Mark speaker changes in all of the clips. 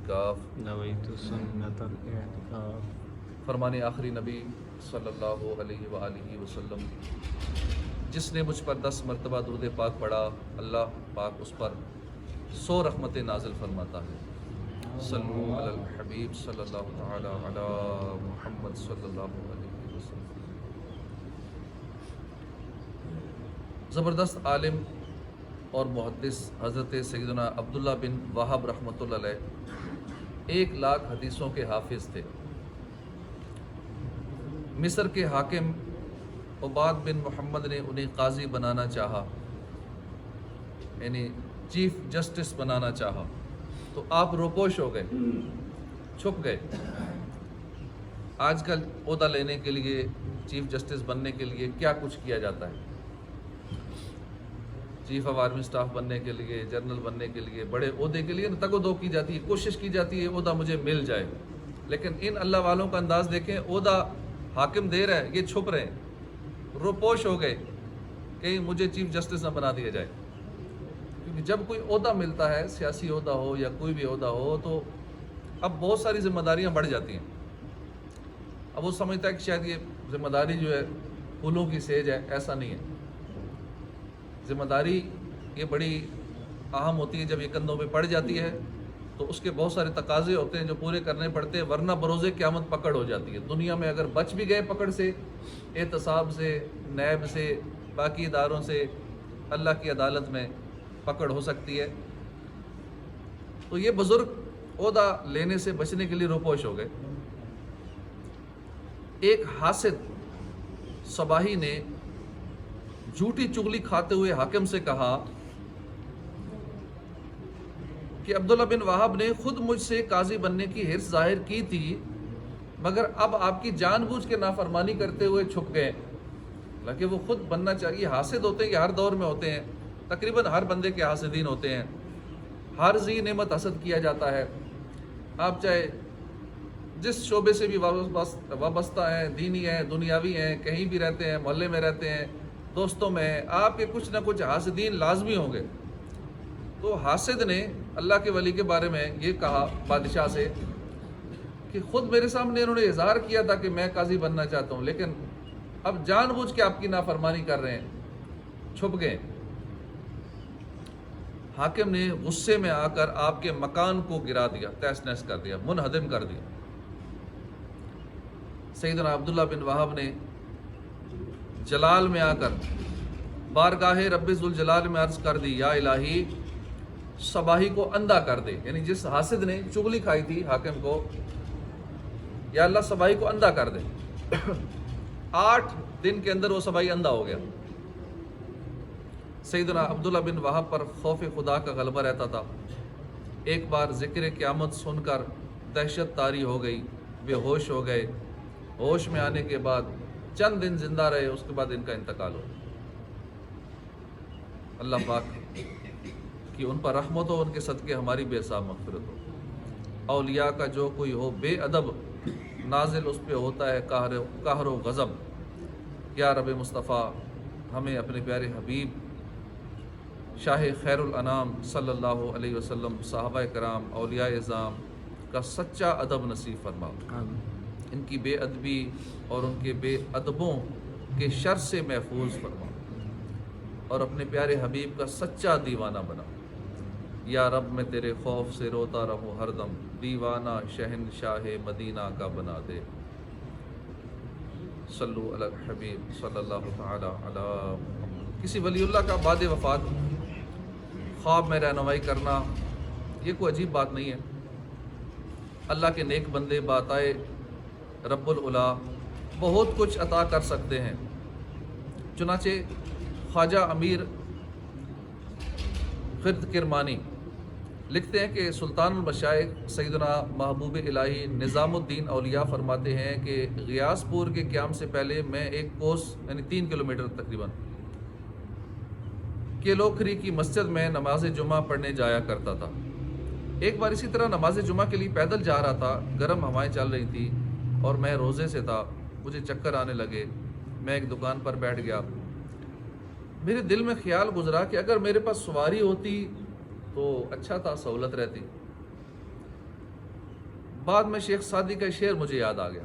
Speaker 1: الاعتکاف
Speaker 2: نویت سنت الاعتکاف
Speaker 1: فرمان آخری نبی صلی اللہ علیہ وآلہ وسلم جس نے مجھ پر 10 مرتبہ درود پاک پڑھا اللہ پاک اس پر 100 رحمتیں نازل فرماتا ہے۔ صلو علی الحبیب صلی اللہ تعالی علی محمد صلی اللہ علیہ وسلم۔ زبردست عالم اور محدث حضرت سیدنا عبداللہ بن وہب رحمۃ اللہ علیہ 1,00,000 حدیثوں کے حافظ تھے۔ مصر کے حاکم عباد بن محمد نے انہیں قاضی بنانا چاہا، یعنی چیف جسٹس بنانا چاہا، تو آپ روپوش ہو گئے، چھپ گئے۔ آج کل عہدہ لینے کے لیے، چیف جسٹس بننے کے لیے کیا کچھ کیا جاتا ہے، چیف آف آرمی سٹاف بننے کے لیے، جنرل بننے کے لیے، بڑے عہدے کے لیے تگ و دو کی جاتی ہے، کوشش کی جاتی ہے عہدہ مجھے مل جائے، لیکن ان اللہ والوں کا انداز دیکھیں، عہدہ حاکم دے رہا ہے، یہ چھپ رہے ہیں، روپوش ہو گئے کہ مجھے چیف جسٹس نہ بنا دیا جائے۔ کیونکہ جب کوئی عہدہ ملتا ہے، سیاسی عہدہ ہو یا کوئی بھی عہدہ ہو، تو اب بہت ساری ذمہ داریاں بڑھ جاتی ہیں۔ اب وہ سمجھتا ہے کہ شاید یہ ذمہ داری جو ہے پھولوں کی سیج ہے، ایسا نہیں ہے۔ ذمہ داری یہ بڑی اہم ہوتی ہے، جب یہ کندھوں پہ پڑ جاتی ہے تو اس کے بہت سارے تقاضے ہوتے ہیں جو پورے کرنے پڑتے ہیں، ورنہ بروز قیامت پکڑ ہو جاتی ہے۔ دنیا میں اگر بچ بھی گئے پکڑ سے، احتساب سے، نیب سے، باقی اداروں سے، اللہ کی عدالت میں پکڑ ہو سکتی ہے۔ تو یہ بزرگ عہدہ لینے سے بچنے کے لیے روپوش ہو گئے۔ ایک حاسد صباحی نے جھوٹی چغلی کھاتے ہوئے حاکم سے کہا کہ عبداللہ بن وہب نے خود مجھ سے قاضی بننے کی حرص ظاہر کی تھی، مگر اب آپ کی جان بوجھ کے نافرمانی کرتے ہوئے چھپ گئے۔ حالانکہ وہ خود بننا چاہیے، حاسد ہوتے ہیں، یہ ہر دور میں ہوتے ہیں، تقریباً ہر بندے کے حاسدین ہوتے ہیں، ہر ذی نعمت حسد کیا جاتا ہے۔ آپ چاہے جس شعبے سے بھی وابستہ ہیں، دینی ہیں، دنیاوی ہیں، کہیں بھی رہتے ہیں، محلے میں رہتے ہیں، دوستوں میں ہیں، آپ کے کچھ نہ کچھ حاسدین لازمی ہوں گے۔ تو حاسد نے اللہ کے ولی کے بارے میں یہ کہا بادشاہ سے کہ خود میرے سامنے انہوں نے اظہار کیا تھا کہ میں قاضی بننا چاہتا ہوں، لیکن اب جان بوجھ کے آپ کی نافرمانی کر رہے ہیں، چھپ گئے۔ حاکم نے غصے میں آ کر آپ کے مکان کو گرا دیا، تہس نہس کر دیا، منہدم کر دیا۔ سیدنا عبداللہ بن وہب نے جلال میں آ کر بارگاہ رب ذوالجلال میں عرض کر دی، یا الہی صباحی کو اندھا کر دے، یعنی جس حاسد نے چغلی کھائی تھی حاکم کو، یا اللہ صباحی کو اندھا کر دے۔ 8 دن کے اندر وہ صباحی اندھا ہو گیا۔ سیدنا عبداللہ بن وہب پر خوف خدا کا غلبہ رہتا تھا۔ ایک بار ذکر قیامت سن کر دہشت طاری ہو گئی، بے ہوش ہو گئے۔ ہوش میں آنے کے بعد چند دن زندہ رہے، اس کے بعد ان کا انتقال ہو۔ اللہ پاک کہ ان پر رحمت ہو، ان کے صدقے ہماری بے حساب مغفرت ہو۔ اولیاء کا جو کوئی ہو بے ادب، نازل اس پہ ہوتا ہے قہر و غضب۔ یا رب مصطفیٰ ہمیں اپنے پیارے حبیب شاہ خیر الانام صلی اللہ علیہ وسلم، صحابہ کرام، اولیاء اعظام کا سچا ادب نصیب فرما، ان کی بے ادبی اور ان کے بے ادبوں کے شر سے محفوظ فرما، اور اپنے پیارے حبیب کا سچا دیوانہ بنا۔ یا رب میں تیرے خوف سے روتا رہوں ہر دم، دیوانہ شہنشاہ مدینہ کا بنا دے۔ صلو علی الحبیب صلی اللہ تعالی علی محمد۔ کسی ولی اللہ کا بعد وفات خواب میں رہنمائی کرنا یہ کوئی عجیب بات نہیں ہے۔ اللہ کے نیک بندے باتائے رب العلا بہت کچھ عطا کر سکتے ہیں۔ چنانچہ خواجہ امیر خرد کرمانی لکھتے ہیں کہ سلطان المشائخ سیدنا محبوب الہی نظام الدین اولیاء فرماتے ہیں کہ غیاث پور کے قیام سے پہلے میں ایک کوس یعنی 3 کلومیٹر تقریباً کیلوکھری کی مسجد میں نماز جمعہ پڑھنے جایا کرتا تھا۔ ایک بار اسی طرح نماز جمعہ کے لیے پیدل جا رہا تھا، گرم ہوائیں چل رہی تھی اور میں روزے سے تھا، مجھے چکر آنے لگے، میں ایک دکان پر بیٹھ گیا۔ میرے دل میں خیال گزرا کہ اگر میرے پاس سواری ہوتی تو اچھا تھا، سہولت رہتی۔ بعد میں شیخ سعدی کا شعر مجھے یاد آ گیا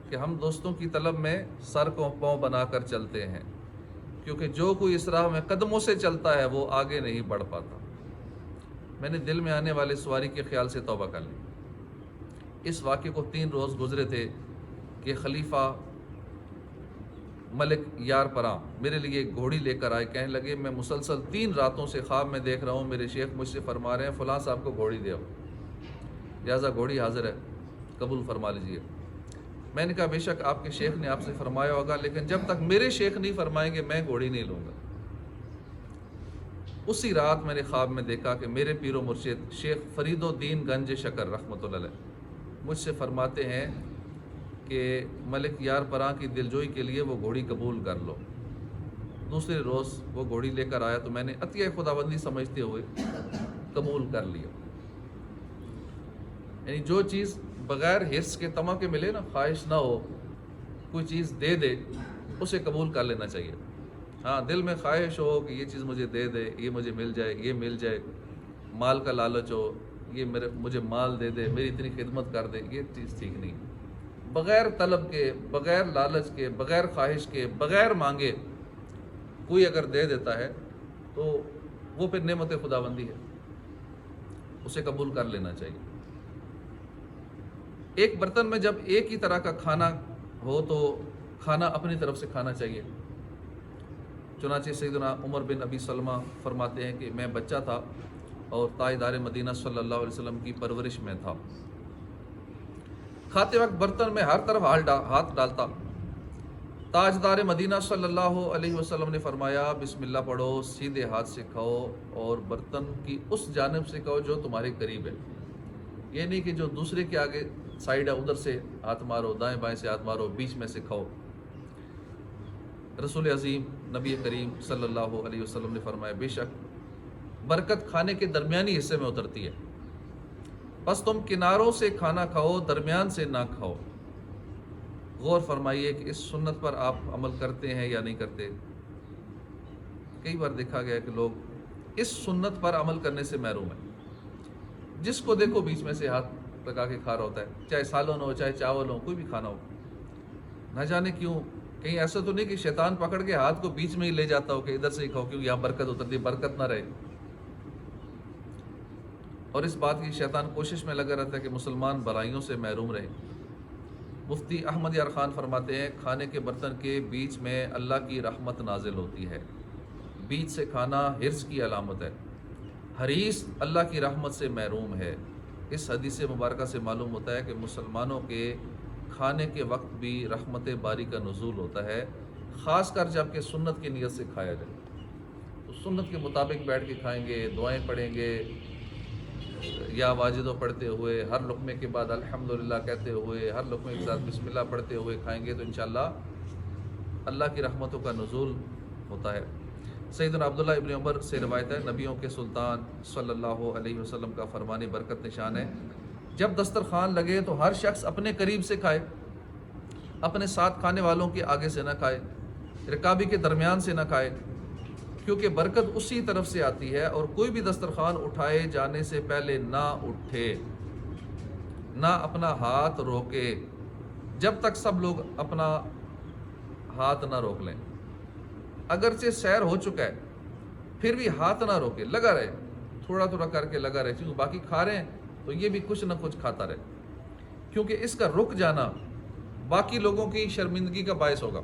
Speaker 1: کہ ہم دوستوں کی طلب میں سر کو پاؤں بنا کر چلتے ہیں، کیونکہ جو کوئی اس راہ میں قدموں سے چلتا ہے وہ آگے نہیں بڑھ پاتا۔ میں نے دل میں آنے والے سواری کے خیال سے توبہ کر لی۔ اس واقعے کو 3 روز گزرے تھے کہ خلیفہ ملک یار پراں میرے لیے ایک گھوڑی لے کر آئے، کہنے لگے میں مسلسل 3 راتوں سے خواب میں دیکھ رہا ہوں میرے شیخ مجھ سے فرما رہے ہیں فلاں صاحب کو گھوڑی دے آؤ، لہٰذا گھوڑی حاضر ہے، قبول فرما لیجیے۔ میں نے کہا بے شک آپ کے شیخ نے آپ سے فرمایا ہوگا، لیکن جب تک میرے شیخ نہیں فرمائیں گے میں گھوڑی نہیں لوں گا۔ اسی رات میں نے خواب میں دیکھا کہ میرے پیر و مرشد شیخ فرید الدین گنج شکر رحمۃ اللہ علیہ مجھ سے فرماتے ہیں کہ ملک یار پراں کی دلجوئی کے لیے وہ گھوڑی قبول کر لو۔ دوسرے روز وہ گھوڑی لے کر آیا تو میں نے عطیہ خداوندی سمجھتے ہوئے قبول کر لیا۔ یعنی جو چیز بغیر حرص کے طمع کے ملے نا، خواہش نہ ہو، کوئی چیز دے دے اسے قبول کر لینا چاہیے۔ ہاں دل میں خواہش ہو کہ یہ چیز مجھے دے دے، یہ مجھے مل جائے، یہ مل جائے، مال کا لالچ ہو، یہ مجھے مال دے دے، میری اتنی خدمت کر دے، یہ چیز ٹھیک نہیں۔ بغیر طلب کے، بغیر لالچ کے، بغیر خواہش کے، بغیر مانگے کوئی اگر دے دیتا ہے تو وہ پھر نعمت خداوندی ہے، اسے قبول کر لینا چاہیے۔ ایک برتن میں جب ایک ہی طرح کا کھانا ہو تو کھانا اپنی طرف سے کھانا چاہیے۔ چنانچہ سیدنا عمر بن ابی سلمہ فرماتے ہیں کہ میں بچہ تھا اور تاجدار مدینہ صلی اللہ علیہ وسلم کی پرورش میں تھا۔ کھاتے وقت برتن میں ہر طرف ہاتھ ڈالتا۔ تاجدار مدینہ صلی اللہ علیہ وسلم نے فرمایا بسم اللہ پڑھو، سیدھے ہاتھ سے کھاؤ اور برتن کی اس جانب سے کھاؤ جو تمہارے قریب ہے۔ یہ نہیں کہ جو دوسرے کے آگے سائیڈ ہے ادھر سے ہاتھ مارو، دائیں بائیں سے ہاتھ مارو، بیچ میں سے کھاؤ۔ رسول عظیم نبی کریم صلی اللہ علیہ وسلم نے فرمایا بے شک برکت کھانے کے درمیانی حصے میں اترتی ہے، بس تم کناروں سے کھانا کھاؤ، درمیان سے نہ کھاؤ۔ غور فرمائیے کہ اس سنت پر آپ عمل کرتے ہیں یا نہیں کرتے۔ کئی بار دیکھا گیا کہ لوگ اس سنت پر عمل کرنے سے محروم ہیں۔ جس کو دیکھو بیچ میں سے ہاتھ لگا کے کھا رہا ہوتا ہے، چاہے سالن ہو، چاہے چاول ہو، کوئی بھی کھانا ہو۔ نہ جانے کیوں، کہیں ایسا تو نہیں کہ شیطان پکڑ کے ہاتھ کو بیچ میں ہی لے جاتا ہو کہ ادھر سے ہی کھاؤ کیوں یہاں برکت اترتی، برکت نہ رہے۔ اور اس بات کی شیطان کوشش میں لگا رہتا ہے کہ مسلمان برائیوں سے محروم رہے۔ مفتی احمد یار خان فرماتے ہیں کھانے کے برتن کے بیچ میں اللہ کی رحمت نازل ہوتی ہے۔ بیچ سے کھانا حرص کی علامت ہے، حریص اللہ کی رحمت سے محروم ہے۔ اس حدیث مبارکہ سے معلوم ہوتا ہے کہ مسلمانوں کے کھانے کے وقت بھی رحمت باری کا نزول ہوتا ہے، خاص کر جب کہ سنت کی نیت سے کھایا جائے تو سنت کے مطابق بیٹھ کے کھائیں گے، دعائیں پڑھیں گے یا واجدوں پڑھتے ہوئے، ہر لقمے کے بعد الحمدللہ کہتے ہوئے، ہر لقمے کے ساتھ بسم اللہ پڑھتے ہوئے کھائیں گے تو انشاءاللہ اللہ کی رحمتوں کا نزول ہوتا ہے۔ سیدنا عبداللہ ابن عمر سے روایت ہے نبیوں کے سلطان صلی اللہ علیہ وسلم کا فرمان برکت نشان ہے جب دسترخوان لگے تو ہر شخص اپنے قریب سے کھائے، اپنے ساتھ کھانے والوں کے آگے سے نہ کھائے، رکابی کے درمیان سے نہ کھائے، کیونکہ برکت اسی طرف سے آتی ہے۔ اور کوئی بھی دسترخوان اٹھائے جانے سے پہلے نہ اٹھے، نہ اپنا ہاتھ روکے جب تک سب لوگ اپنا ہاتھ نہ روک لیں۔ اگرچہ سیر ہو چکا ہے پھر بھی ہاتھ نہ روکے، لگا رہے، تھوڑا تھوڑا کر کے لگا رہے، کیونکہ باقی کھا رہے ہیں تو یہ بھی کچھ نہ کچھ کھاتا رہے، کیونکہ اس کا رک جانا باقی لوگوں کی شرمندگی کا باعث ہوگا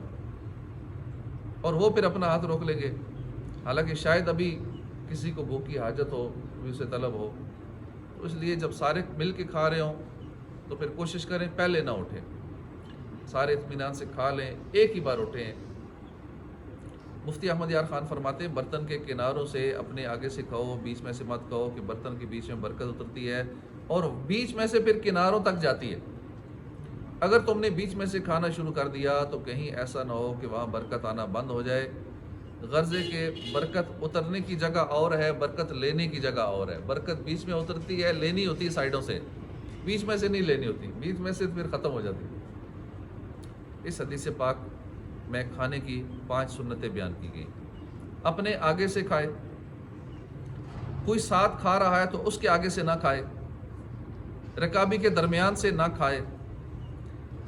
Speaker 1: اور وہ پھر اپنا ہاتھ روک لیں گے، حالانکہ شاید ابھی کسی کو بھوک کی حاجت ہو، اسے طلب ہو۔ تو اس لیے جب سارے مل کے کھا رہے ہوں تو پھر کوشش کریں پہلے نہ اٹھیں، سارے اطمینان سے کھا لیں، ایک ہی بار اٹھیں۔ مفتی احمد یار خان فرماتے ہیں برتن کے کناروں سے اپنے آگے سے کھاؤ، بیچ میں سے مت کھاؤ کہ برتن کے بیچ میں برکت اترتی ہے اور بیچ میں سے پھر کناروں تک جاتی ہے۔ اگر تم نے بیچ میں سے کھانا شروع کر دیا تو کہیں ایسا نہ ہو کہ وہاں برکت آنا بند ہو جائے۔ غرض ہے کہ برکت اترنے کی جگہ اور ہے، برکت لینے کی جگہ اور ہے۔ برکت بیچ میں اترتی ہے، لینی ہوتی ہے سائیڈوں سے، بیچ میں سے نہیں لینی ہوتی، بیچ میں سے پھر ختم ہو جاتی ہے۔ اس حدیث پاک میں کھانے کی 5 سنتیں بیان کی گئی۔ اپنے آگے سے کھائے، کوئی ساتھ کھا رہا ہے تو اس کے آگے سے نہ کھائے، رکابی کے درمیان سے نہ کھائے،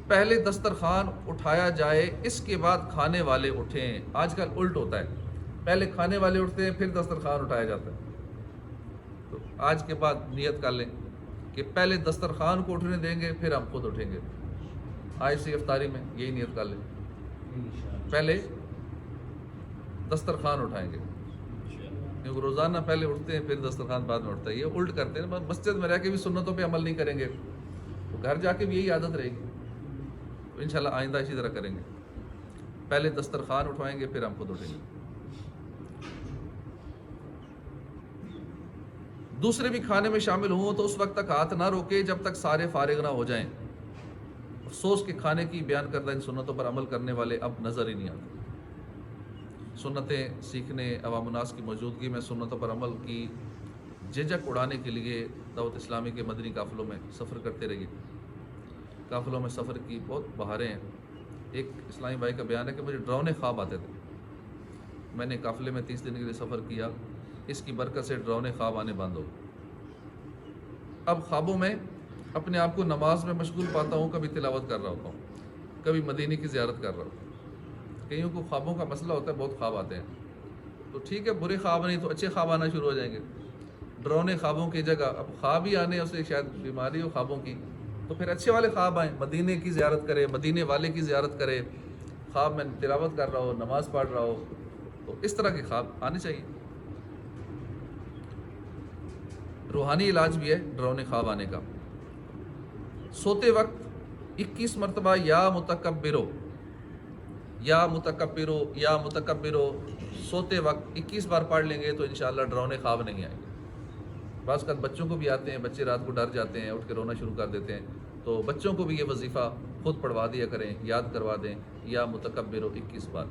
Speaker 1: پہلے دسترخوان اٹھایا جائے اس کے بعد کھانے والے اٹھیں۔ آج کل الٹ ہوتا ہے، پہلے کھانے والے اٹھتے ہیں پھر دسترخوان اٹھایا جاتا ہے۔ تو آج کے بعد نیت کر لیں کہ پہلے دسترخوان کو اٹھنے دیں گے پھر ہم خود اٹھیں گے۔ آج سے افطاری میں یہی نیت کر لیں، پہلے دسترخوان اٹھائیں گے، کیونکہ روزانہ پہلے اٹھتے ہیں پھر دسترخوان بعد میں اٹھتا ہے۔ یہ الٹ کرتے ہیں، مسجد میں رہ کے بھی سنتوں پہ عمل نہیں کریں گے تو گھر جا کے بھی یہی عادت رہے گی۔ تو انشاءاللہ آئندہ اسی طرح کریں گے، پہلے دسترخوان اٹھوائیں گے پھر ہم خود اٹھیں گے۔ دوسرے بھی کھانے میں شامل ہوں تو اس وقت تک ہاتھ نہ روکے جب تک سارے فارغ نہ ہو جائیں۔ افسوس کہ کھانے کی بیان کردہ ان سنتوں پر عمل کرنے والے اب نظر ہی نہیں آتے۔ سنتیں سیکھنے، عوام الناس کی موجودگی میں سنتوں پر عمل کی جھجک اڑانے کے لیے دعوت اسلامی کے مدنی قافلوں میں سفر کرتے رہیے۔ قافلوں میں سفر کی بہت بہاریں ہیں۔ ایک اسلامی بھائی کا بیان ہے کہ مجھے ڈراؤنے خواب آتے تھے، میں نے قافلے میں 30 دن کے لیے سفر کیا، اس کی برکت سے ڈراؤنے خواب آنے بند ہو۔ اب خوابوں میں اپنے آپ کو نماز میں مشغول پاتا ہوں، کبھی تلاوت کر رہا ہوتا ہوں، کبھی مدینے کی زیارت کر رہا ہوں۔ کئیوں کو خوابوں کا مسئلہ ہوتا ہے، بہت خواب آتے ہیں، تو ٹھیک ہے برے خواب نہیں تو اچھے خواب آنا شروع ہو جائیں گے۔ ڈرونے خوابوں کی جگہ اب خواب ہی آنے اسے شاید بیماری ہو خوابوں کی، تو پھر اچھے والے خواب آئیں، مدینے کی زیارت کرے، مدینے والے کی زیارت کرے، خواب میں تلاوت کر رہا ہو، نماز پڑھ رہا ہو، تو اس طرح کے خواب آنے چاہیے۔ روحانی علاج بھی ہے ڈرونے خواب آنے کا۔ سوتے وقت 21 مرتبہ یا متکبرو یا متکبرو یا متکبرو سوتے وقت 21 بار پڑھ لیں گے تو انشاءاللہ ڈرونے خواب نہیں آئیں گے۔ بعض اوقات بچوں کو بھی آتے ہیں، بچے رات کو ڈر جاتے ہیں، اٹھ کے رونا شروع کر دیتے ہیں، تو بچوں کو بھی یہ وظیفہ خود پڑھوا دیا کریں، یاد کروا دیں، یا متکبرو 21 بار۔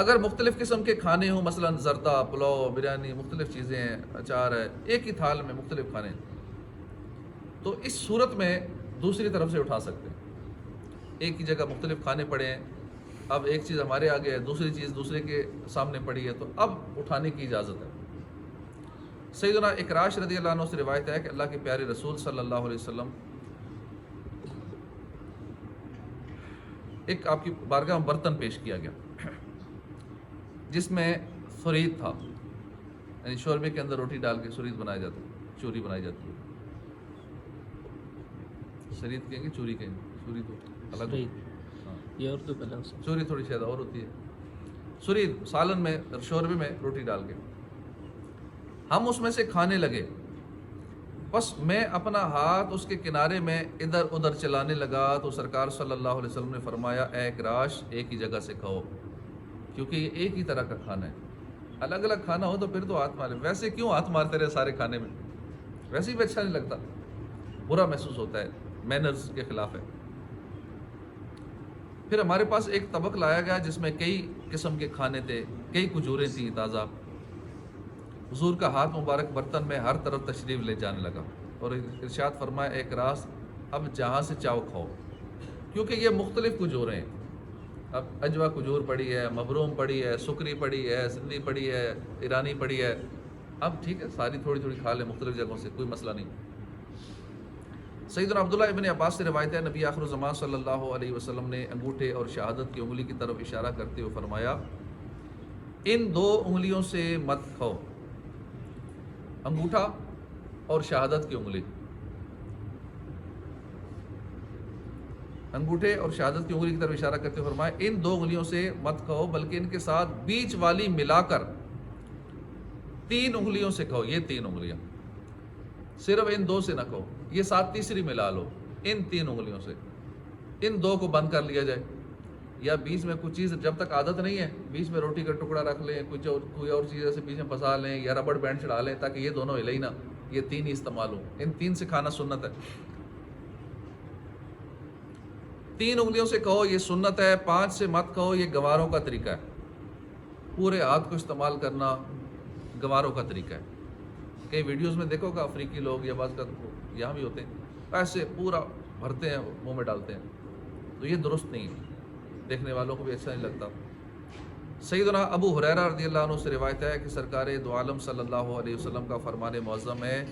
Speaker 1: اگر مختلف قسم کے کھانے ہوں، مثلا زردہ، پلاؤ، بریانی، مختلف چیزیں ہیں، اچار ہے، ایک ہی تھال میں مختلف کھانے، تو اس صورت میں دوسری طرف سے اٹھا سکتے ہیں۔ ایک ہی جگہ مختلف کھانے پڑے ہیں، اب ایک چیز ہمارے آگے ہے، دوسری چیز دوسرے کے سامنے پڑی ہے، تو اب اٹھانے کی اجازت ہے۔ سیدنا اکراش رضی اللہ عنہ سے روایت ہے کہ اللہ کے پیارے رسول صلی اللہ علیہ وسلم ایک آپ کی بارگاہ میں برتن پیش کیا گیا جس میں سرید تھا، یعنی شوربے کے اندر روٹی ڈال کے سرید بنایا جاتا ہے، چوری بنائی جاتی ہے۔ سرید کہیں گے، چوری کہیں گے، چوری تو الگ ہوتی ہے،
Speaker 2: یہ اردو کا لفظ ہے۔
Speaker 1: چوری تھوڑی شاید اور ہوتی ہے۔ سرید سالن میں، شوربے میں روٹی ڈال کے ہم اس میں سے کھانے لگے، بس میں اپنا ہاتھ اس کے کنارے میں ادھر ادھر چلانے لگا تو سرکار صلی اللہ علیہ وسلم نے فرمایا، اے اکراش ایک ہی جگہ سے کھاؤ، کیونکہ یہ ایک ہی طرح کا کھانا ہے۔ الگ الگ کھانا ہو تو پھر تو ہاتھ مارے، ویسے کیوں ہاتھ مارتے رہے سارے کھانے میں، ویسے بھی اچھا نہیں لگتا، برا محسوس ہوتا ہے، مینرز کے خلاف ہے۔ پھر ہمارے پاس ایک طبق لایا گیا جس میں کئی قسم کے کھانے تھے، کئی کھجوریں تھیں تازہ۔ حضور کا ہاتھ مبارک برتن میں ہر طرف تشریف لے جانے لگا اور ارشاد فرمایا، اے اکراس اب جہاں سے چاہو کھاؤ، کیونکہ یہ مختلف کھجوریں ہیں۔ اب اجوا کھجور پڑی ہے، مبروم پڑی ہے، سکری پڑی ہے، سندھی پڑی ہے، ایرانی پڑی ہے، اب ٹھیک ہے ساری تھوڑی تھوڑی کھا لیں مختلف جگہوں سے، کوئی مسئلہ نہیں۔ سیدنا عبداللہ ابن عباس سے روایت ہے، نبی آخر الزمان صلی اللہ علیہ وسلم نے انگوٹھے اور شہادت کی انگلی کی طرف اشارہ کرتے ہوئے فرمایا، ان دو انگلیوں سے مت کھاؤ، انگوٹھا اور شہادت کی انگلی، انگوٹھے اور شہادت کی انگلی کی طرف اشارہ کرتے ہوئے فرمایا، ان دو انگلیوں سے مت کھاؤ بلکہ ان کے ساتھ بیچ والی ملا کر 3 انگلیوں سے کھاؤ۔ یہ 3 انگلیاں، صرف ان 2 سے نہ کھاؤ، یہ ساتھ تیسری ملا لو، ان 3 انگلیوں سے، ان 2 کو بند کر لیا جائے، یا بیچ میں کچھ چیز جب تک عادت نہیں ہے بیچ میں روٹی کا ٹکڑا رکھ لیں، کوئی اور چیز ایسے بیچ میں پھنسا لیں، یا ربڑ بینڈ چڑھا لیں تاکہ یہ دونوں ہلے ہی نہ، یہ 3 ہی استعمال ہوں۔ ان 3 سے کھانا سنت ہے، 3 انگلیوں سے کہو یہ سنت ہے، 5 سے مت کہو، یہ گواروں کا طریقہ ہے، پورے ہاتھ کو استعمال کرنا گواروں کا طریقہ ہے۔ کئی ویڈیوز میں دیکھو گا افریقی لوگ یا بعض کا یہاں بھی ہوتے ہیں، ایسے پورا بھرتے ہیں منہ میں ڈالتے ہیں، تو یہ درست نہیں ہے، دیکھنے والوں کو بھی اچھا نہیں لگتا۔ سیدنا ابو ہریرہ رضی اللہ عنہ سے روایت ہے کہ سرکار دو عالم صلی اللہ علیہ وسلم کا فرمان معظم ہے،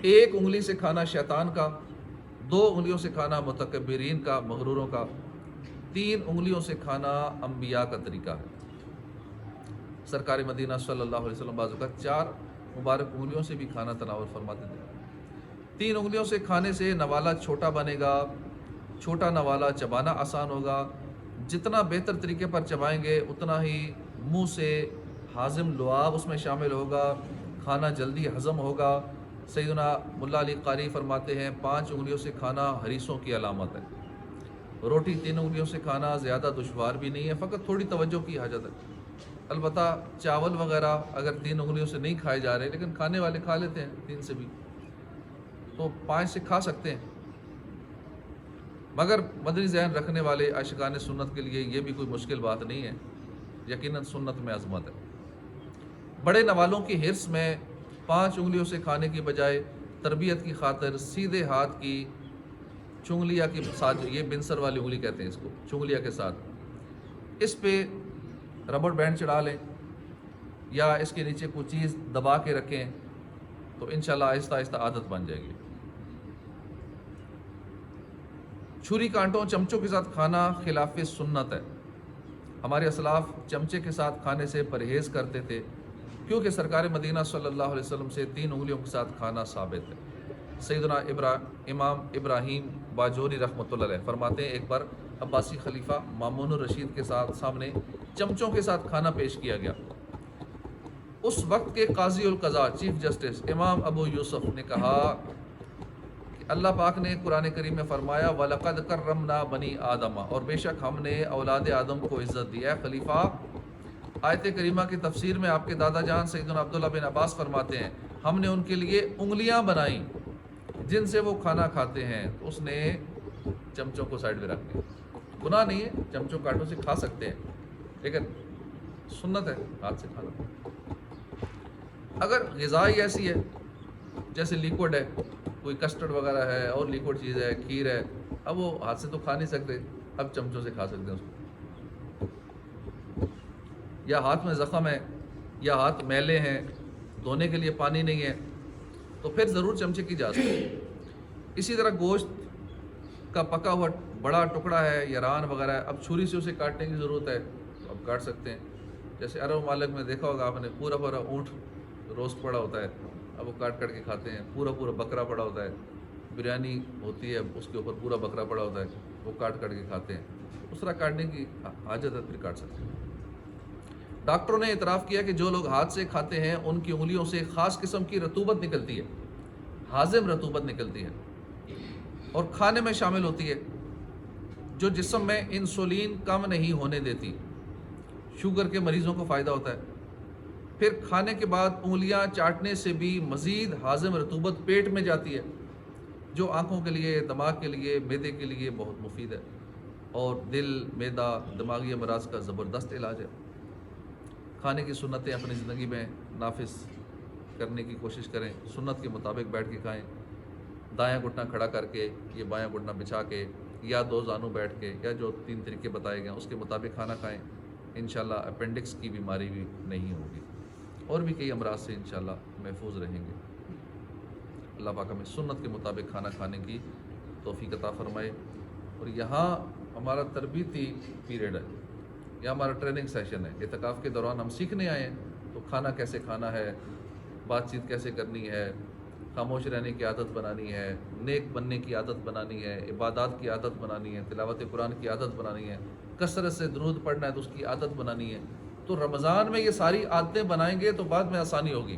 Speaker 1: ایک انگلی سے کھانا شیطان کا، 2 انگلیوں سے کھانا متکبرین کا، مغروروں کا، 3 انگلیوں سے کھانا انبیاء کا طریقہ ہے۔ سرکار مدینہ صلی اللہ علیہ وسلم بعض اوقات 4 مبارک انگلیوں سے بھی کھانا تناول فرماتے تھے۔ 3 انگلیوں سے کھانے سے نوالا چھوٹا بنے گا، چھوٹا نوالا چبانا آسان ہوگا، جتنا بہتر طریقے پر چبائیں گے اتنا ہی منہ سے ہاضم لعاب اس میں شامل ہوگا، کھانا جلدی ہضم ہوگا۔ سیدنا ملا علی قاری فرماتے ہیں 5 انگلیوں سے کھانا حریصوں کی علامت ہے۔ روٹی 3 انگلیوں سے کھانا زیادہ دشوار بھی نہیں ہے، فقط تھوڑی توجہ کی حاجت ہے۔ البتہ چاول وغیرہ اگر 3 انگلیوں سے نہیں کھائے جا رہے، لیکن کھانے والے کھا لیتے ہیں 3 سے بھی، تو 5 سے کھا سکتے ہیں۔ مگر مدنی ذہن رکھنے والے عاشقان سنت کے لیے یہ بھی کوئی مشکل بات نہیں ہے، یقیناً سنت میں عظمت ہے۔ بڑے نوالوں کی حرص میں 5 انگلیوں سے کھانے کی بجائے تربیت کی خاطر سیدھے ہاتھ کی چنگلیاں کے ساتھ، یہ بنسر والی انگلی کہتے ہیں اس کو، چنگلیاں کے ساتھ اس پہ ربڑ بینڈ چڑھا لیں یا اس کے نیچے کوئی چیز دبا کے رکھیں تو انشاءاللہ آہستہ آہستہ عادت بن جائے گی۔ چھری کانٹوں چمچوں کے ساتھ کھانا خلاف سنت ہے۔ ہمارے اسلاف چمچے کے ساتھ کھانے سے پرہیز کرتے تھے، کیونکہ سرکار مدینہ صلی اللہ علیہ وسلم سے 3 انگلیوں کے ساتھ کھانا ثابت ہے۔ سیدنا امام ابراہیم باجوری رحمۃ اللہ علیہ فرماتے ہیں ایک بار عباسی خلیفہ مامون الرشید کے سامنے چمچوں کے ساتھ کھانا پیش کیا گیا۔ اس وقت کے قاضی القضاء چیف جسٹس امام ابو یوسف نے کہا کہ اللہ پاک نے قرآن کریم میں فرمایا وَلَقَدْ كَرَّمْنَا بَنِي آدَمَ، اور بے شک ہم نے اولاد آدم کو عزت دی ہے۔ خلیفہ آیت کریمہ کی تفسیر میں آپ کے دادا جان سیدنا عبداللہ بن عباس فرماتے ہیں ہم نے ان کے لیے انگلیاں بنائیں جن سے وہ کھانا کھاتے ہیں، تو اس نے چمچوں کو سائڈ میں رکھ دیا۔ گناہ نہیں ہے، چمچوں کانٹوں سے کھا سکتے ہیں، لیکن سنت ہے ہاتھ سے کھانا۔ اگر غذائی ایسی ہے جیسے لیکوڈ ہے، کوئی کسٹرڈ وغیرہ ہے اور لیکوڈ چیز ہے، کھیر ہے، اب وہ ہاتھ سے تو کھا نہیں سکتے، اب چمچوں سے کھا سکتے ہیں اس کو۔ یا ہاتھ میں زخم ہے یا ہاتھ میلے ہیں، دھونے کے لیے پانی نہیں ہے، تو پھر ضرور چمچے کی جا سکتی ہے۔ اسی طرح گوشت کا پکا ہوا بڑا ٹکڑا ہے یا ران وغیرہ ہے، اب چھری سے اسے کاٹنے کی ضرورت ہے تو اب کاٹ سکتے ہیں۔ جیسے عرب ممالک میں دیکھا ہوگا آپ نے پورا اونٹ روسٹ پڑا ہوتا ہے، اب وہ کاٹ کے کھاتے ہیں۔ پورا بکرا پڑا ہوتا ہے، بریانی ہوتی ہے اس کے اوپر پورا بکرا پڑا ہوتا ہے، وہ کاٹ کے کھاتے ہیں۔ اس طرح کاٹنے کی حاجت ہے پھر کاٹ سکتے ہیں۔ ڈاکٹروں نے اعتراف کیا کہ جو لوگ ہاتھ سے کھاتے ہیں ان کی انگلیوں سے خاص قسم کی رطوبت نکلتی ہے، ہاضم رطوبت نکلتی ہے اور کھانے میں شامل ہوتی ہے، جو جسم میں انسولین کم نہیں ہونے دیتی۔ شوگر کے مریضوں کو فائدہ ہوتا ہے۔ پھر کھانے کے بعد انگلیاں چاٹنے سے بھی مزید ہاضم رطوبت پیٹ میں جاتی ہے، جو آنکھوں کے لیے، دماغ کے لیے، معدے کے لیے بہت مفید ہے اور دل، معدہ، دماغی امراض کا زبردست علاج ہے۔ کھانے کی سنتیں اپنی زندگی میں نافذ کرنے کی کوشش کریں، سنت کے مطابق بیٹھ کے کھائیں، دایاں گھٹنا کھڑا کر کے، یہ بایاں گھٹنا بچھا کے، یا 2 زانو بیٹھ کے، یا جو 3 طریقے بتائے گئے ہیں اس کے مطابق کھانا کھائیں۔ انشاءاللہ اپینڈکس کی بیماری بھی نہیں ہوگی اور بھی کئی امراض سے انشاءاللہ محفوظ رہیں گے۔ اللہ پاک ہمیں سنت کے مطابق کھانا کھانے کی توفیق عطا فرمائے۔ اور یہاں ہمارا تربیتی پیریڈ ہے، یہ ہمارا ٹریننگ سیشن ہے۔ اعتکاف کے دوران ہم سیکھنے آئے ہیں تو کھانا کیسے کھانا ہے، بات چیت کیسے کرنی ہے، خاموش رہنے کی عادت بنانی ہے، نیک بننے کی عادت بنانی ہے، عبادات کی عادت بنانی ہے، تلاوت قرآن کی عادت بنانی ہے، کثرت سے درود پڑھنا ہے تو اس کی عادت بنانی ہے۔ تو رمضان میں یہ ساری عادتیں بنائیں گے تو بعد میں آسانی ہوگی۔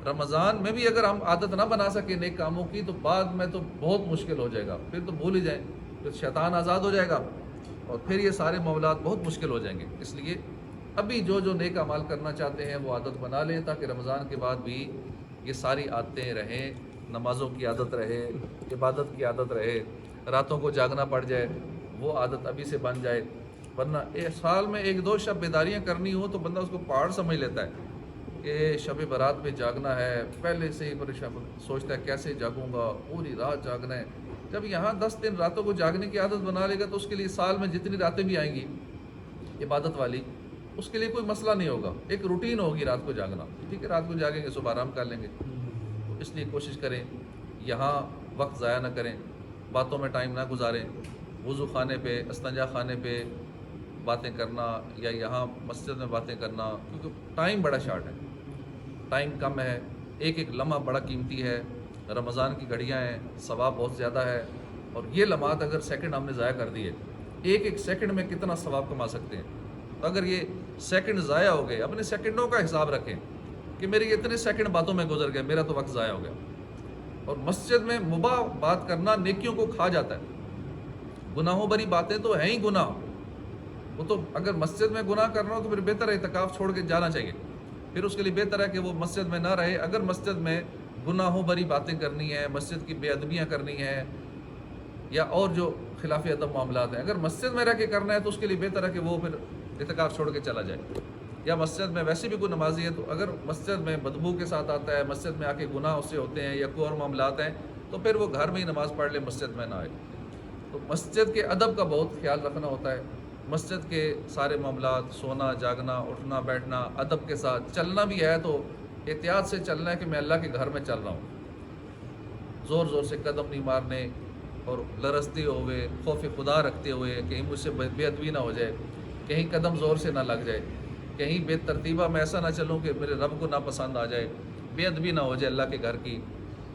Speaker 1: رمضان میں بھی اگر ہم عادت نہ بنا سکیں نیک کاموں کی تو بعد میں تو بہت مشکل ہو جائے گا، پھر تو بھول ہی جائیں، پھر شیطان آزاد ہو جائے گا اور پھر یہ سارے معاملات بہت مشکل ہو جائیں گے۔ اس لیے ابھی جو نیک اعمال کرنا چاہتے ہیں وہ عادت بنا لیں تاکہ رمضان کے بعد بھی یہ ساری عادتیں رہیں، نمازوں کی عادت رہے، عبادت کی عادت رہے، راتوں کو جاگنا پڑ جائے وہ عادت ابھی سے بن جائے۔ ورنہ ایک سال میں 1-2 شب بیداریاں کرنی ہو تو بندہ اس کو پہاڑ سمجھ لیتا ہے کہ شب برات پہ جاگنا ہے، پہلے سے ہی پریشان سوچتا ہے کیسے جاگوں گا، پوری رات جاگنا ہے۔ جب یہاں 10 دن راتوں کو جاگنے کی عادت بنا لے گا تو اس کے لیے سال میں جتنی راتیں بھی آئیں گی عبادت والی، اس کے لیے کوئی مسئلہ نہیں ہوگا، ایک روٹین ہوگی رات کو جاگنا۔ ٹھیک ہے، رات کو جاگیں گے، صبح آرام کر لیں گے۔ اس لیے کوشش کریں یہاں وقت ضائع نہ کریں، باتوں میں ٹائم نہ گزاریں، وضو خانے پہ، استنجا خانے پہ باتیں کرنا یا یہاں مسجد میں باتیں کرنا، کیونکہ ٹائم بڑا شارٹ ہے، ٹائم کم ہے، ایک ایک لمحہ بڑا قیمتی ہے، رمضان کی گھڑیاں ہیں، ثواب بہت زیادہ ہے، اور یہ لمحات اگر سیکنڈ ہم نے ضائع کر دیے، ایک ایک سیکنڈ میں کتنا ثواب کما سکتے ہیں، تو اگر یہ سیکنڈ ضائع ہو گئے، اپنے سیکنڈوں کا حساب رکھیں کہ میرے اتنے سیکنڈ باتوں میں گزر گئے، میرا تو وقت ضائع ہو گیا۔ اور مسجد میں مباح بات کرنا نیکیوں کو کھا جاتا ہے، گناہوں بری باتیں تو ہیں ہی گناہ، وہ تو اگر مسجد میں گناہ کرنا ہو تو پھر بہتر ہے اعتکاف چھوڑ کے جانا چاہیے، پھر اس کے لیے بہتر ہے کہ وہ مسجد میں نہ رہے۔ اگر مسجد میں گناہوں بری باتیں کرنی ہیں، مسجد کی بے ادبیاں کرنی ہیں یا اور جو خلاف ادب معاملات ہیں، اگر مسجد میں رہ کے کرنا ہے تو اس کے لیے بہتر ہے کہ وہ پھر اعتکاف چھوڑ کے چلا جائے۔ یا مسجد میں ویسے بھی کوئی نمازی ہے تو اگر مسجد میں بدبو کے ساتھ آتا ہے، مسجد میں آ کے گناہ اس سے ہوتے ہیں یا کوئی اور معاملات ہیں، تو پھر وہ گھر میں ہی نماز پڑھ لے، مسجد میں نہ آئے۔ تو مسجد کے ادب کا بہت خیال رکھنا ہوتا ہے، مسجد کے سارے معاملات، سونا جاگنا، اٹھنا بیٹھنا، ادب کے ساتھ چلنا بھی ہے تو احتیاط سے چلنا ہے کہ میں اللہ کے گھر میں چل رہا ہوں، زور زور سے قدم نہیں مارنے اور لرزتے ہوئے، خوف خدا رکھتے ہوئے کہیں مجھ سے بے ادبی نہ ہو جائے، کہیں قدم زور سے نہ لگ جائے، کہیں بے ترتیبہ میں ایسا نہ چلوں کہ میرے رب کو ناپسند آ جائے، بے ادبی نہ ہو جائے اللہ کے گھر کی۔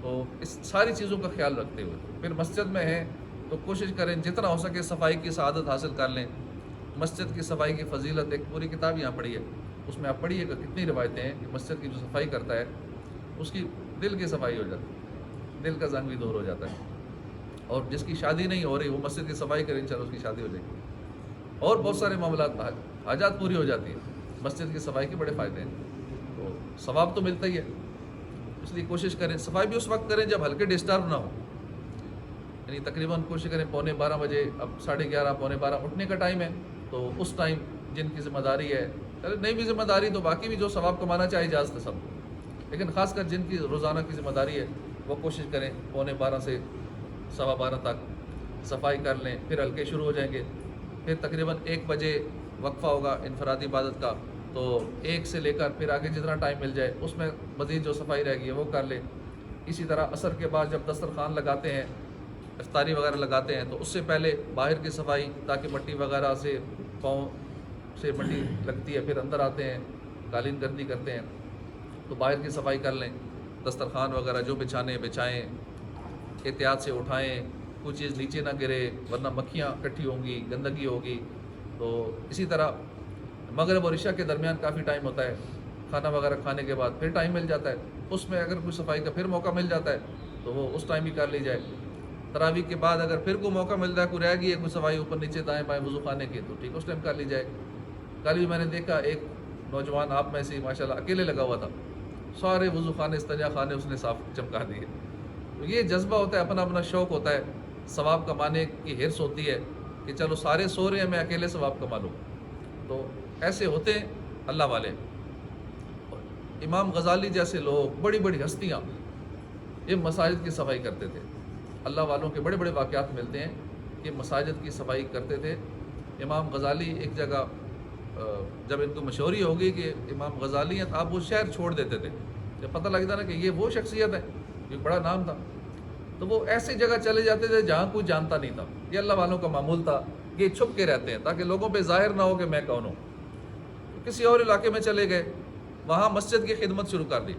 Speaker 1: تو اس ساری چیزوں کا خیال رکھتے ہوئے پھر مسجد میں ہیں تو کوشش کریں جتنا ہو سکے صفائی کی سعادت حاصل کر لیں۔ مسجد کی صفائی کی فضیلت ایک پوری کتاب یہاں پڑھی ہے، اس میں آپ پڑھیے کہ کتنی روایتیں ہیں کہ مسجد کی جو صفائی کرتا ہے اس کی دل کی صفائی ہو جاتی ہے، دل کا زنگ بھی دور ہو جاتا ہے، اور جس کی شادی نہیں ہو رہی وہ مسجد کی صفائی کریں، چلو اس کی شادی ہو جائے گی، اور بہت سارے معاملات حاجات پوری ہو جاتی ہیں۔ مسجد کی صفائی کے بڑے فائدے ہیں، تو ثواب تو ملتا ہی ہے، اس لیے کوشش کریں صفائی بھی اس وقت کریں جب ہلکے ڈسٹرب نہ ہو، یعنی تقریباً کوشش کریں 11:15 بجے، اب 11:30 11:15 اٹھنے کا ٹائم ہے، تو اس ٹائم جن کی ذمہ داری ہے، نہیں بھی ذمہ داری تو باقی بھی جو ثواب کمانا چاہے اجازت ہے سب کو، لیکن خاص کر جن کی روزانہ کی ذمہ داری ہے وہ کوشش کریں 11:15 سے 12:15 تک صفائی کر لیں، پھر ہلکے شروع ہو جائیں گے، پھر تقریباً 1 بجے وقفہ ہوگا انفرادی عبادت کا، تو 1 سے لے کر پھر آگے جتنا ٹائم مل جائے اس میں مزید جو صفائی رہ گئی ہے وہ کر لیں۔ اسی طرح عصر کے بعد جب دسترخوان لگاتے ہیں، افطاری وغیرہ لگاتے ہیں، تو اس سے پہلے باہر کی صفائی تاکہ مٹی وغیرہ سے پاؤں سے مٹی لگتی ہے، پھر اندر آتے ہیں قالین گردی کرتے ہیں تو باہر کی صفائی کر لیں، دسترخوان وغیرہ جو بچھائیں، احتیاط سے اٹھائیں، کوئی چیز نیچے نہ گرے ورنہ مکھیاں اکٹھی ہوں گی، گندگی ہوگی۔ تو اسی طرح مغرب اور عشاء کے درمیان کافی ٹائم ہوتا ہے، کھانا وغیرہ کھانے کے بعد پھر ٹائم مل جاتا ہے، اس میں اگر کوئی صفائی کا پھر موقع مل جاتا ہے تو وہ اس ٹائم ہی کر لی جائے۔ تراویح کے بعد اگر پھر کوئی موقع ملتا ہے، کوئی رہ گئی ہے کوئی صفائی اوپر نیچے دائیں بائیں وضو خانے کی، تو ٹھیک اس ٹائم کر لی جائے۔ کل بھی میں نے دیکھا ایک نوجوان آپ میں سے ماشاءاللہ اکیلے لگا ہوا تھا، سارے وضو خانے استنجا خانے اس نے صاف چمکا دیے۔ تو یہ جذبہ ہوتا ہے، اپنا اپنا شوق ہوتا ہے، ثواب کمانے کی حرص ہوتی ہے کہ چلو سارے سو رہے ہیں میں اکیلے ثواب کما لوں۔ تو ایسے ہوتے ہیں اللہ والے۔ امام غزالی جیسے لوگ، بڑی بڑی ہستیاں، یہ مساجد کی صفائی کرتے تھے۔ اللہ والوں کے بڑے بڑے واقعات ملتے ہیں کہ مساجد کی صفائی کرتے تھے۔ امام غزالی ایک جگہ جب ان کو مشہوری ہوگی کہ امام غزالی ہیں، آپ وہ شہر چھوڑ دیتے تھے، جب پتہ لگتا نا کہ یہ وہ شخصیت ہے، یہ بڑا نام تھا، تو وہ ایسی جگہ چلے جاتے تھے جہاں کوئی جانتا نہیں تھا۔ یہ اللہ والوں کا معمول تھا، یہ چھپ کے رہتے ہیں تاکہ لوگوں پہ ظاہر نہ ہو کہ میں کون ہوں۔ کسی اور علاقے میں چلے گئے، وہاں مسجد کی خدمت شروع کر دی،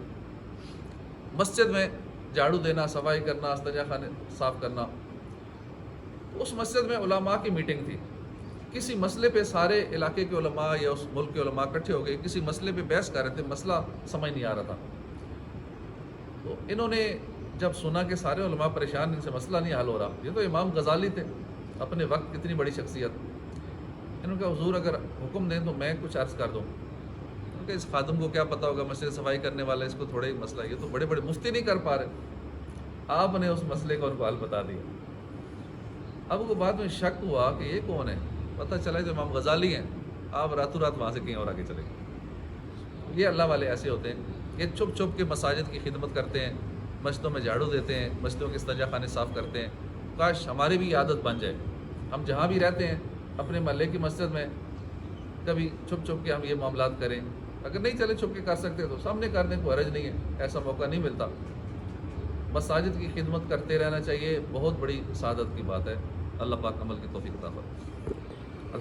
Speaker 1: مسجد میں جھاڑو دینا، صفائی کرنا، استنجا خانے صاف کرنا۔ اس مسجد میں علماء کی میٹنگ تھی، کسی مسئلے پہ سارے علاقے کے علماء یا اس ملک کے علماء اکٹھے ہو گئے، کسی مسئلے پہ بحث کر رہے تھے، مسئلہ سمجھ نہیں آ رہا تھا۔ تو انہوں نے جب سنا کہ سارے علماء پریشان، ان سے مسئلہ نہیں حل ہو رہا، یہ تو امام غزالی تھے، اپنے وقت کتنی بڑی شخصیت، انہوں نے کہا حضور اگر حکم دیں تو میں کچھ عرض کر دوں۔ کہ اس خادم کو کیا پتہ ہوگا، مسجد صفائی کرنے والا، اس کو تھوڑے ہی مسئلہ، یہ تو بڑے بڑے مفتی نہیں کر پا رہے۔ آپ نے اس مسئلے کو ان کو حل بتا دیا۔ اب کو بعد میں شک ہوا کہ یہ کون ہے، پتہ چلا تو امام غزالی ہیں۔ آپ راتوں رات وہاں سے کہیں اور آگے چلے گئے۔ یہ اللہ والے ایسے ہوتے ہیں، یہ چھپ چھپ کے مساجد کی خدمت کرتے ہیں، مسجدوں میں جھاڑو دیتے ہیں، مسجدوں کے استنجا خانے صاف کرتے ہیں۔ کاش ہماری بھی عادت بن جائے، ہم جہاں بھی رہتے ہیں اپنے محلے کی مسجد میں کبھی چھپ چھپ کے ہم یہ معاملات کریں۔ اگر نہیں چلے چھپ کے کر سکتے تو سامنے کر دیں، کوئی حرج نہیں ہے، ایسا موقع نہیں ملتا۔ مساجد کی خدمت کرتے رہنا چاہیے، بہت بڑی سعادت کی بات ہے۔ اللہ پاک عمل کی توفیق عطا فرمائے۔